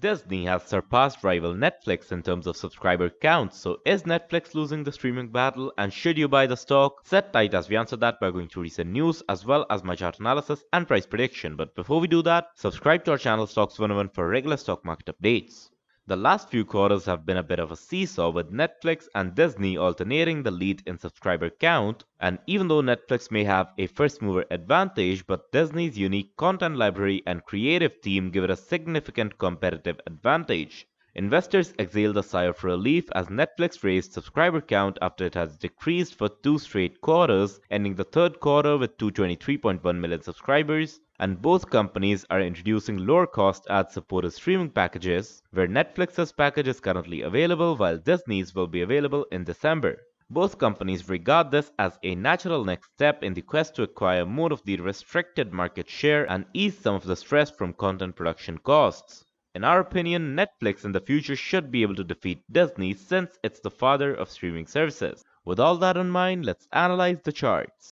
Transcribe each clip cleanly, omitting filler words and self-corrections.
Disney has surpassed rival Netflix in terms of subscriber count, so is Netflix losing the streaming battle and should you buy the stock? Sit tight as we answer that by going through recent news as well as my chart analysis and price prediction. But before we do that, subscribe to our channel Stocks 101 for regular stock market updates. The last few quarters have been a bit of a seesaw with Netflix and Disney alternating the lead in subscriber count, and even though Netflix may have a first mover advantage, but Disney's unique content library and creative team give it a significant competitive advantage. Investors exhaled a sigh of relief as Netflix raised subscriber count after it has decreased for two straight quarters, ending the third quarter with 223.1 million subscribers, and both companies are introducing lower cost ad-supported streaming packages, where Netflix's package is currently available while Disney's will be available in December. Both companies regard this as a natural next step in the quest to acquire more of the restricted market share and ease some of the stress from content production costs. In our opinion, Netflix in the future should be able to defeat Disney since it's the father of streaming services. With all that in mind, let's analyze the charts.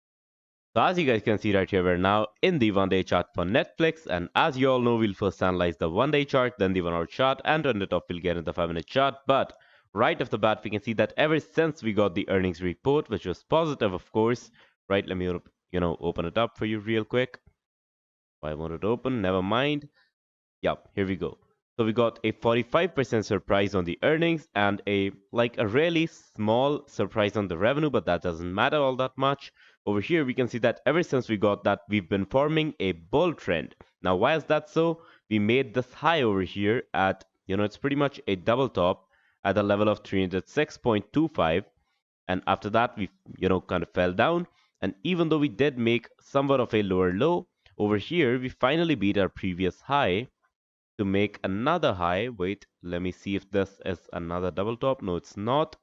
So as you guys can see right here, we're now in the 1-day chart for Netflix, and as you all know, we'll first analyze the 1-day chart, then the 1-hour chart, and to end it off, we'll get into the 5-minute chart. But right off the bat, we can see that ever since we got the earnings report, which was positive, of course, right? Let me, open it up for you real quick. Why won't it open? Never mind. Yep, here we go. So we got a 45% surprise on the earnings and a really small surprise on the revenue, but that doesn't matter all that much. Over here, we can see that ever since we got that, we've been forming a bull trend. Now, why is that so? We made this high over here at, it's pretty much a double top at the level of 306.25. And after that, we, kind of fell down. And even though we did make somewhat of a lower low, over here, we finally beat our previous high to make another high. Wait, let me see if this is another double top. No, it's not.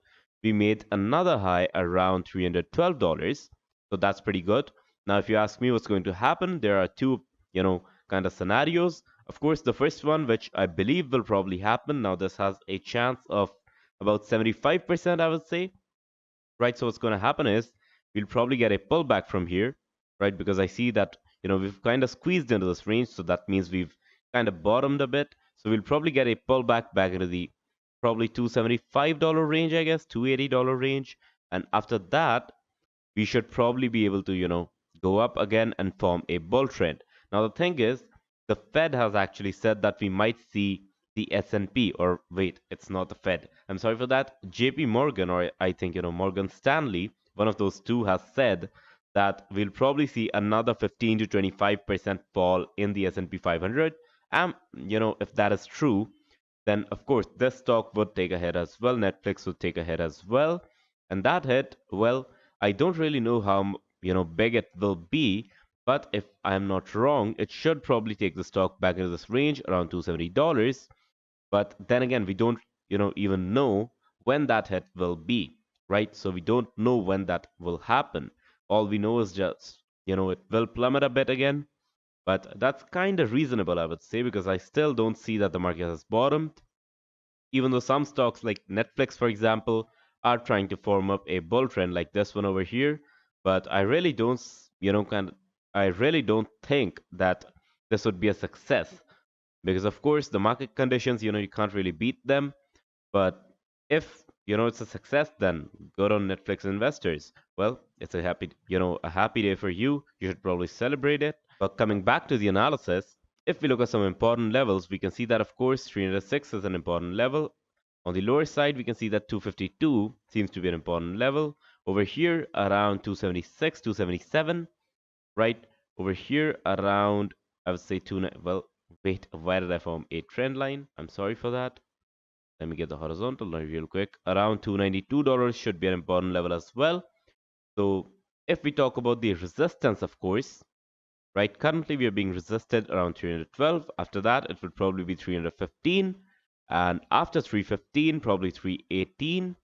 We made another high around $312. So that's pretty good. Now, if you ask me what's going to happen, there are two, kind of scenarios. Of course, the first one, which I believe will probably happen. Now, this has a chance of about 75%, I would say. Right, so what's going to happen is we'll probably get a pullback from here, right? Because I see that, we've kind of squeezed into this range. So that means we've kind of bottomed a bit. So we'll probably get a pullback back into the probably $275 range, I guess, $280 range. And after that, we should probably be able to, go up again and form a bull trend. Now, the thing is, the Fed has actually said that we might see the S&P, or wait, it's not the Fed. I'm sorry for that. JP Morgan, or I think, Morgan Stanley, one of those two has said that we'll probably see another 15 to 25% fall in the S&P 500. And, if that is true, then of course this stock would take a hit as well. Netflix would take a hit as well. And that hit, well, I don't really know how, big it will be, but if I'm not wrong, it should probably take the stock back into this range around $270. But then again, we don't, even know when that hit will be, right? So we don't know when that will happen. All we know is just, it will plummet a bit again. But that's kind of reasonable, I would say, because I still don't see that the market has bottomed. Even though some stocks like Netflix, for example, are trying to form up a bull trend like this one over here, but I really don't, I really don't think that this would be a success because, of course, the market conditions, you can't really beat them. But if it's a success, then good on Netflix investors. Well, it's a happy, a happy day for you. You should probably celebrate it. But coming back to the analysis, if we look at some important levels, we can see that, of course, 306 is an important level. On the lower side, we can see that 252 seems to be an important level. Over here, around 276, 277, right? Over here, around, I would say, well, wait, why did I form a trend line? I'm sorry for that. Let me get the horizontal line real quick. Around $292 should be an important level as well. So if we talk about the resistance, of course, right, currently we are being resisted around 312. After that, it will probably be 315. And after 315, probably 318.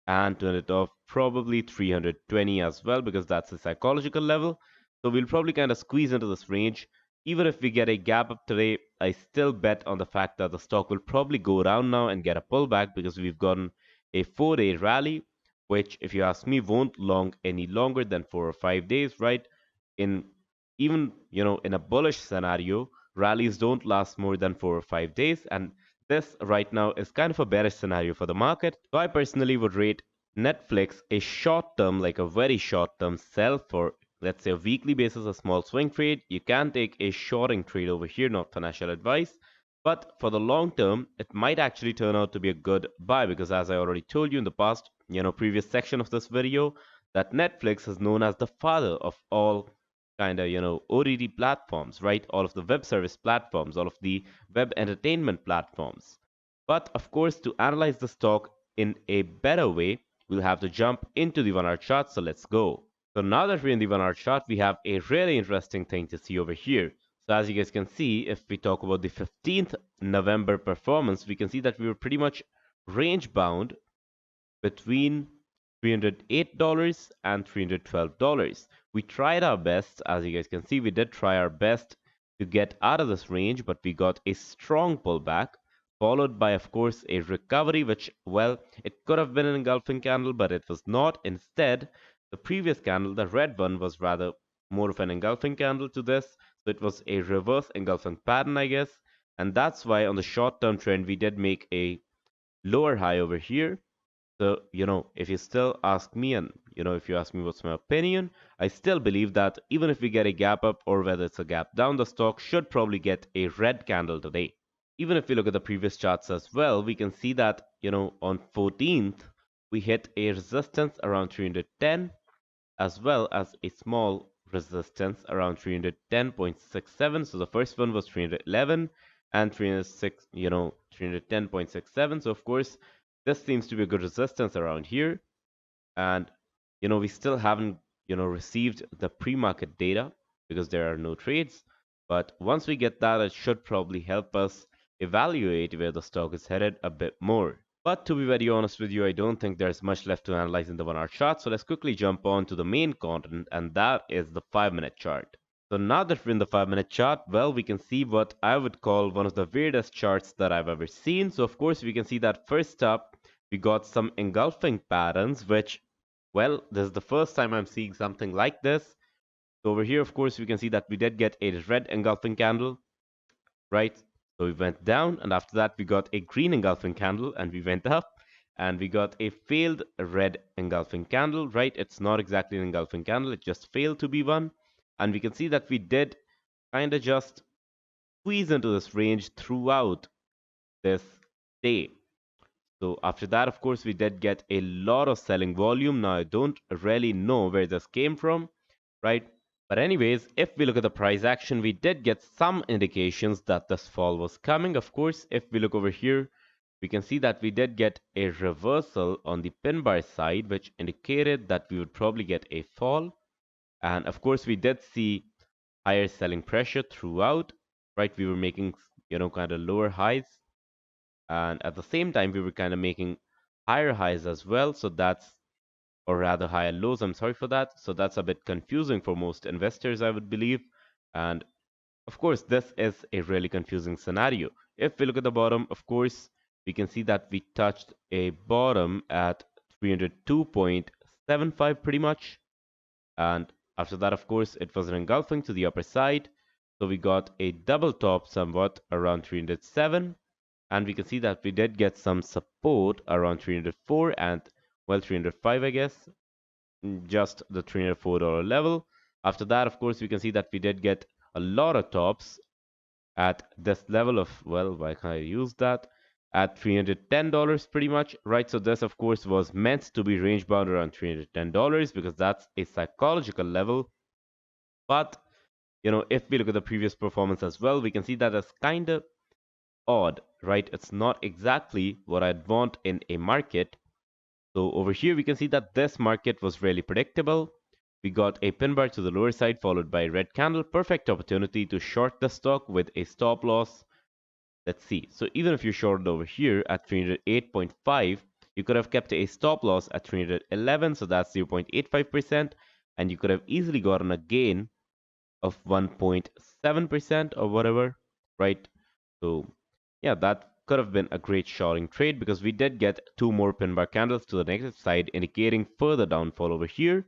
And to end it off, probably 320 as well, because that's the psychological level. So we'll probably kind of squeeze into this range. Even if we get a gap up today, I still bet on the fact that the stock will probably go around now and get a pullback because we've gotten a 4-day rally, which, if you ask me, won't long any longer than 4 or 5 days, right? In even, in a bullish scenario, rallies don't last more than 4 or 5 days. And this right now is kind of a bearish scenario for the market. So I personally would rate Netflix a short term, like a very short term sell for, let's say, a weekly basis, a small swing trade. You can take a shorting trade over here, not financial advice. But for the long term, it might actually turn out to be a good buy because, as I already told you in the past, previous section of this video, that Netflix is known as the father of all kind of, OTT platforms, right? All of the web service platforms, all of the web entertainment platforms. But of course, to analyze the stock in a better way, we'll have to jump into the 1 hour chart. So let's go. So now that we're in the 1 hour chart, we have a really interesting thing to see over here. So as you guys can see, if we talk about the 15th November performance, we can see that we were pretty much range bound between $308 and $312. We tried our best, as you guys can see, we did try our best to get out of this range, but we got a strong pullback, followed by, of course, a recovery, which, well, it could have been an engulfing candle, but it was not. Instead, the previous candle, the red one, was rather more of an engulfing candle to this. So it was a reverse engulfing pattern, I guess. And that's why on the short term trend, we did make a lower high over here. So, if you still ask me, and, if you ask me what's my opinion, I still believe that even if we get a gap up or whether it's a gap down, the stock should probably get a red candle today. Even if we look at the previous charts as well, we can see that, on 14th, we hit a resistance around 310 as well as a small resistance around 310.67. So the first one was 311 and 306, 310.67. So of course, this seems to be a good resistance around here. And, we still haven't, received the pre-market data because there are no trades. But once we get that, it should probably help us evaluate where the stock is headed a bit more. But to be very honest with you, I don't think there's much left to analyze in the 1 hour chart. So let's quickly jump on to the main content, and that is the 5-minute chart. So now that we're in the 5-minute chart, well, we can see what I would call one of the weirdest charts that I've ever seen. So of course, we can see that first up, we got some engulfing patterns, which, well, this is the first time I'm seeing something like this. So over here, of course, we can see that we did get a red engulfing candle, right? So we went down, and after that, we got a green engulfing candle, and we went up, and we got a failed red engulfing candle, right? It's not exactly an engulfing candle, it just failed to be one. And we can see that we did kind of just squeeze into this range throughout this day. So after that, of course, we did get a lot of selling volume. Now, I don't really know where this came from, right? But anyways, if we look at the price action, we did get some indications that this fall was coming. Of course, if we look over here, we can see that we did get a reversal on the pin bar side, which indicated that we would probably get a fall. And of course, we did see higher selling pressure throughout, right? We were making, kind of lower highs. And at the same time, we were kind of making higher highs as well. So that's, or rather higher lows, I'm sorry for that. So that's a bit confusing for most investors, I would believe. And of course, this is a really confusing scenario. If we look at the bottom, of course, we can see that we touched a bottom at 302.75 pretty much. And after that, of course, it was engulfing to the upper side. So we got a double top somewhat around 307. And we can see that we did get some support around 304 and, well, 305, I guess, just the $304 level. After that, of course, we can see that we did get a lot of tops at this level of, well, why can't I use that? At $310 pretty much, right? So this, of course, was meant to be range bound around $310 because that's a psychological level. But, if we look at the previous performance as well, we can see that it's kind of odd, right? It's not exactly what I'd want in a market. So over here, we can see that this market was really predictable. We got a pin bar to the lower side followed by a red candle. Perfect opportunity to short the stock with a stop loss. Let's see. So even if you shorted over here at 308.5, you could have kept a stop loss at 311. So that's 0.85%. And you could have easily gotten a gain of 1.7% or whatever, right? So yeah, that could have been a great shorting trade because we did get two more pin bar candles to the negative side, indicating further downfall over here.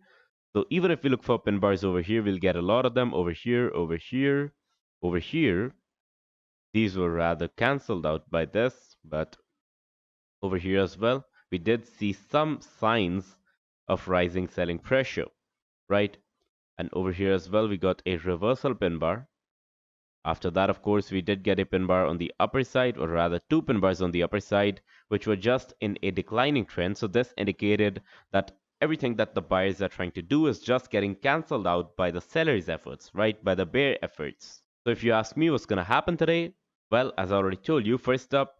So even if we look for pin bars over here, we'll get a lot of them over here, over here, over here. these were rather cancelled out by this, but over here as well, we did see some signs of rising selling pressure, right? And over here as well, we got a reversal pin bar. After that, of course, we did get a pin bar on the upper side, or rather two pin bars on the upper side, which were just in a declining trend. So this indicated that everything that the buyers are trying to do is just getting cancelled out by the sellers' efforts, right? By the bear efforts. So if you ask me what's going to happen today, well, as I already told you, first up,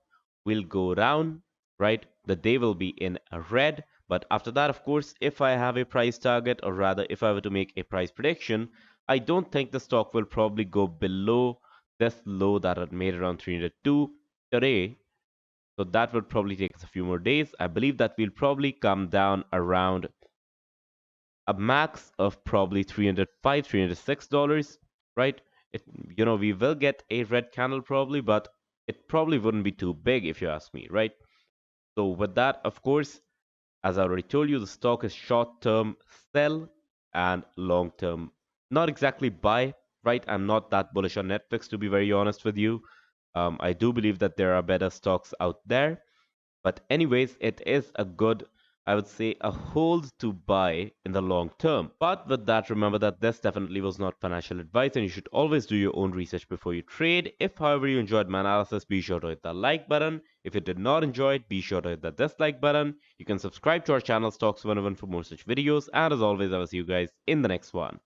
we'll go down, right? The day will be in a red. But after that, of course, if I have a price target, or rather, if I were to make a price prediction, I don't think the stock will probably go below this low that it made around 302 today. So that would probably take us a few more days. I believe that we'll probably come down around a max of probably 305, $306, right? It, we will get a red candle probably, but it probably wouldn't be too big if you ask me, right? So with that, of course, as I already told you, the stock is short term sell and long term not exactly buy, right? I'm not that bullish on Netflix, to be very honest with you. I do believe that there are better stocks out there. But, anyways, it is a good, I would say, a hold to buy in the long term. But with that, remember that this definitely was not financial advice, and you should always do your own research before you trade. If, however, you enjoyed my analysis, be sure to hit the like button. If you did not enjoy it, be sure to hit the dislike button. You can subscribe to our channel, Stocks 101, for more such videos. And as always, I will see you guys in the next one.